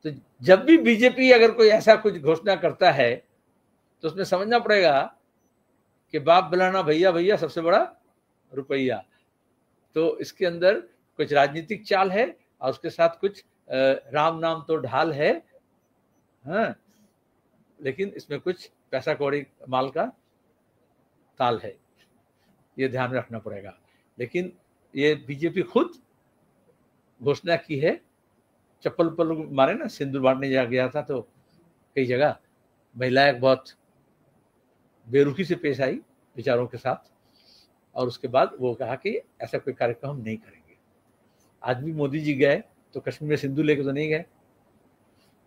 तो जब भी बीजेपी अगर कोई ऐसा कुछ घोषणा करता है तो उसमें समझना पड़ेगा कि बाप बुलाना भैया भैया सबसे बड़ा रुपया। तो इसके अंदर कुछ राजनीतिक चाल है और उसके साथ कुछ राम नाम तो ढाल है, हाँ, लेकिन इसमें कुछ पैसा कौड़ी माल का ताल है, ये ध्यान में रखना पड़ेगा। लेकिन ये बीजेपी खुद घोषणा की है, चप्पल पर मारे ना, सिंदूर बांटने गया था तो कई जगह महिलाएं बहुत बेरुखी से पेश आई विचारों के साथ, और उसके बाद वो कहा कि ऐसा कोई कार्यक्रम हम नहीं करेंगे। आज भी मोदी जी गए तो कश्मीर में सिंदूर लेके तो नहीं गए।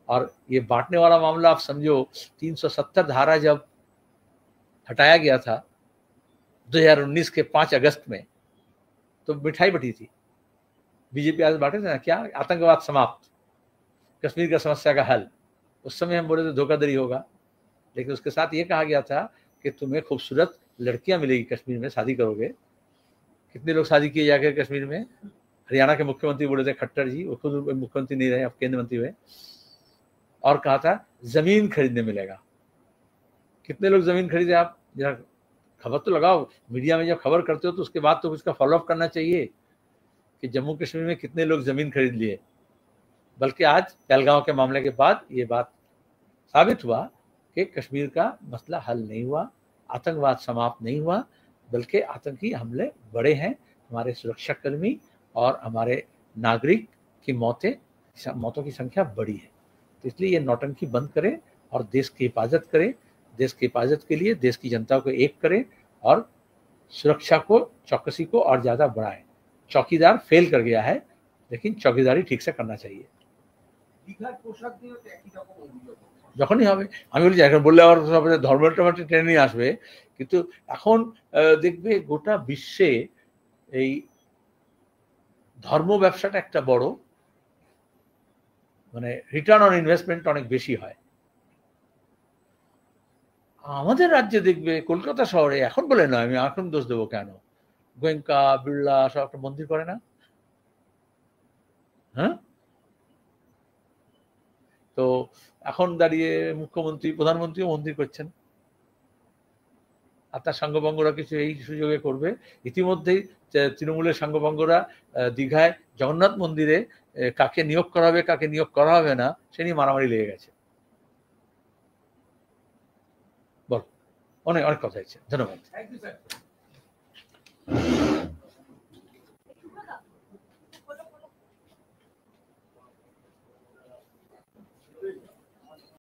और ये बांटने वाला मामला आप समझो, 370 धारा जब हटाया गया था 2019 के 5 अगस्त में, तो मिठाई बटी थी, बीजेपी आज बांटे थे ना, क्या आतंकवाद समाप्त, कश्मीर का समस्या का हल। उस समय हम बोले तो धोखाधड़ी होगा, लेकिन उसके साथ ये कहा गया था कि तुम्हें खूबसूरत लड़कियां मिलेगी कश्मीर में, शादी करोगे। कितने लोग शादी किए जाकर कश्मीर में? हरियाणा के मुख्यमंत्री बोले थे खट्टर जी, वो खुद मुख्यमंत्री नहीं रहे, अब केंद्र मंत्री हुए। और कहा था जमीन खरीदने मिलेगा। कितने लोग जमीन खरीदे? आप जरा खबर तो लगाओ, मीडिया में जब खबर करते हो तो उसके बाद तो उसका फॉलोअप करना चाहिए कि जम्मू कश्मीर में कितने लोग जमीन खरीद लिए। बल्कि आज पहलगांव के मामले के बाद ये बात साबित हुआ कि कश्मीर का मसला हल नहीं हुआ, आतंकवाद समाप्त नहीं हुआ, बल्कि आतंकी हमले बढ़े हैं। हमारे सुरक्षाकर्मी और हमारे नागरिक की मौतों की संख्या बढ़ी है। तो इसलिए ये नौटंकी बंद करें और देश की हिफाजत करें। देश की हिफाजत के लिए देश की जनता को एक करें और सुरक्षा को, चौकसी को और ज़्यादा बढ़ाएं। चौकीदार फेल कर गया है, लेकिन चौकीदारी ठीक से करना चाहिए। দীঘার পোশাক নিয়েও তো একই রকম অভিযোগ। যখনই হবে, আমি বলি এখন বললে আবার ধর্মটা টেনে নিয়ে আসবে, কিন্তু এখন দেখবে গোটা বিশ্বে এই ধর্ম ব্যবসাটা একটা বড়, মানে রিটার্ন অন ইনভেস্টমেন্ট অনেক বেশি হয়। আমাদের রাজ্যে দেখবে কলকাতা শহরে, এখন বলে নয়, আমি এখন দোষ দেবো কেন, গোয়েঙ্কা বিড়লা সব একটা মন্দির করে না? হ্যাঁ, তো এখন দাঁড়িয়ে মুখ্যমন্ত্রী প্রধানমন্ত্রীও মন্দির করছেন, আর তার সাঙ্গপাঙ্গরা কিছু এই সুযোগে করবে। ইতিমধ্যেই তৃণমূলের সাঙ্গপাঙ্গরা দীঘায় জগন্নাথ মন্দিরে কাকে নিয়োগ করা হবে কাকে নিয়োগ করা হবে না সে নিয়ে মারামারি লেগে গেছে। বল, অনেক অনেক কথা হয়েছে, ধন্যবাদ। Thank you sir.